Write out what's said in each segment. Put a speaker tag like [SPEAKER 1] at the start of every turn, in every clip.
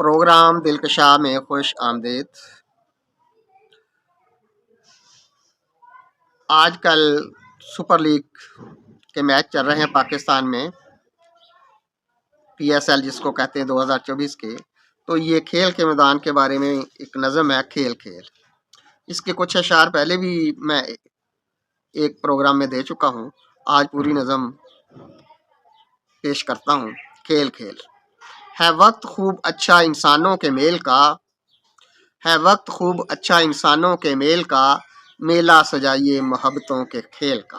[SPEAKER 1] Programme دلکشا میں خوش آمدید۔ آج کل سپر لیگ کے میچ چل رہے ہیں پاکستان میں، PSL جس کو کہتے ہیں 2024 کے۔ تو یہ کھیل کے میدان کے بارے میں ایک نظم ہے، کھیل کھیل۔ اس کے کچھ اشعار پہلے بھی میں ایک پروگرام میں دے چکا ہوں، آج پوری نظم پیش کرتا ہوں۔ کھیل کھیل ہے وقت خوب اچھا انسانوں کے میل کا، ہے وقت خوب اچھا انسانوں کے میل کا، میلہ سجائیے محبتوں کے کھیل کا۔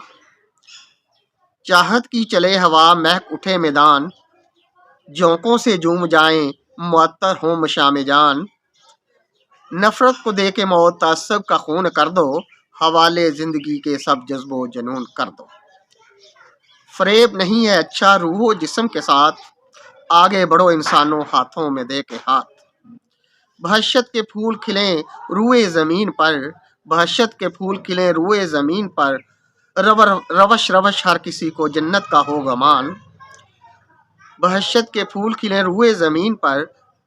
[SPEAKER 1] چاہت کی چلے ہوا مہک اٹھے میدان، جھونکوں سے جوم جائیں معطر ہوں مشام جان۔ نفرت کو دے کے موت تعصب کا خون کر دو، حوالے زندگی کے سب جذب و جنون کر دو۔ فریب نہیں ہے اچھا روح و جسم کے ساتھ، آگے بڑھو انسانوں ہاتھوں میں دے کے ہاتھ۔ بہشت کے پھول کھلیں روئے زمین پر، بہشت کے پھول کھلیں روئے زمین پر، روش روش ہر کسی کو جنت کا ہو گمان۔ بہشت کے پھول کھلیں روئے زمین پر،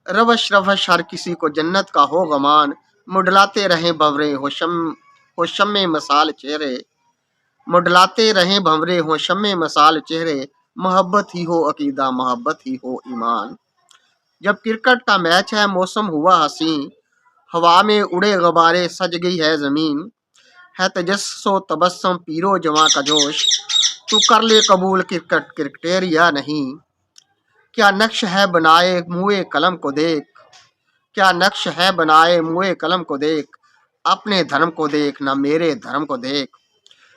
[SPEAKER 1] روش روش ہر کسی کو جنت کا ہو گمان۔ مڈلاتے رہیں بھنورے ہو شمع مثال چہرے، مڈلاتے رہیں بھنورے ہو شمع مثال چہرے، محبت ہی ہو عقیدہ محبت ہی ہو ایمان۔ جب کرکٹ کا میچ ہے موسم ہوا حسین، ہوا میں اڑے غبارے سج گئی ہے زمین۔ ہے تجسس و تبسم پیر و جواں کا جوش، تو کر لے قبول کرکٹ کرکٹر یا نہیں۔ کیا نقش ہے بنائے موئے قلم کو دیکھ، کیا نقش ہے بنائے موئے قلم کو دیکھ، اپنے دھرم کو دیکھ نہ میرے دھرم کو دیکھ۔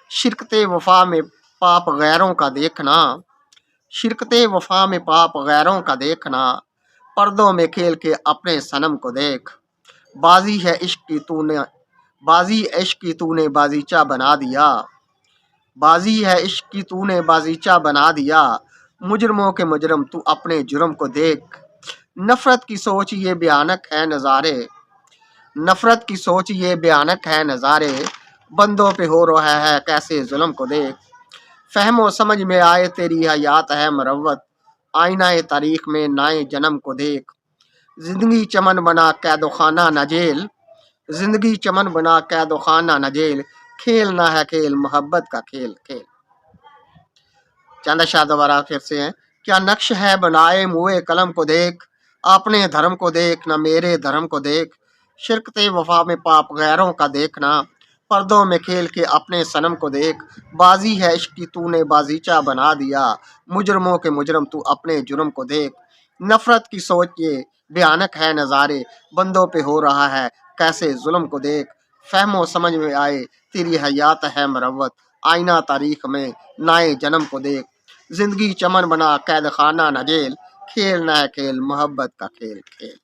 [SPEAKER 1] شرکت وفا میں پاپ غیروں کا دیکھنا، شرکت وفا میں پاپ غیروں کا دیکھنا، پردوں میں کھیل کے اپنے صنم کو دیکھ۔ بازی ہے عشق کی تو نے، بازی عشق کی تو نے بازیچہ بنا دیا، بازی ہے عشق کی تو نے بازیچہ بنا دیا، مجرموں کے مجرم تو اپنے جرم کو دیکھ۔ نفرت کی سوچ یہ بھیانک ہے نظارے، نفرت کی سوچ یہ بھیانک ہے نظارے، بندوں پہ ہو رہا ہے کیسے ظلم کو دیکھ۔ فہم و سمجھ میں آئے تیری حیات ہے مروت، آئینہ تاریخ میں نئے جنم کو دیکھ۔ زندگی چمن بنا قید و خانہ نہ جیل، زندگی چمن بنا قید و خانہ نہ جیل، کھیلنا ہے کھیل محبت کا کھیل کھیل۔ چند اشعار دوبارہ پھر سے ہیں۔ کیا نقش ہے بنائے موئے قلم کو دیکھ، اپنے دھرم کو دیکھ نہ میرے دھرم کو دیکھ۔ شرکت وفا میں پاپ غیروں کا دیکھنا، پردوں میں کھیل کے اپنے صنم کو دیکھ۔ بازی ہے عشق کی تو نے بازیچہ بنا دیا، مجرموں کے مجرم تو اپنے جرم کو دیکھ۔ نفرت کی سوچ یہ بھیانک ہے نظارے، بندوں پہ ہو رہا ہے کیسے ظلم کو دیکھ۔ فہم و سمجھ میں آئے تیری حیات ہے مروت، آئینہ تاریخ میں نئے جنم کو دیکھ۔ زندگی چمن بنا قید خانہ نہ جیل، کھیلنا ہے کھیل محبت کا کھیل کھیل۔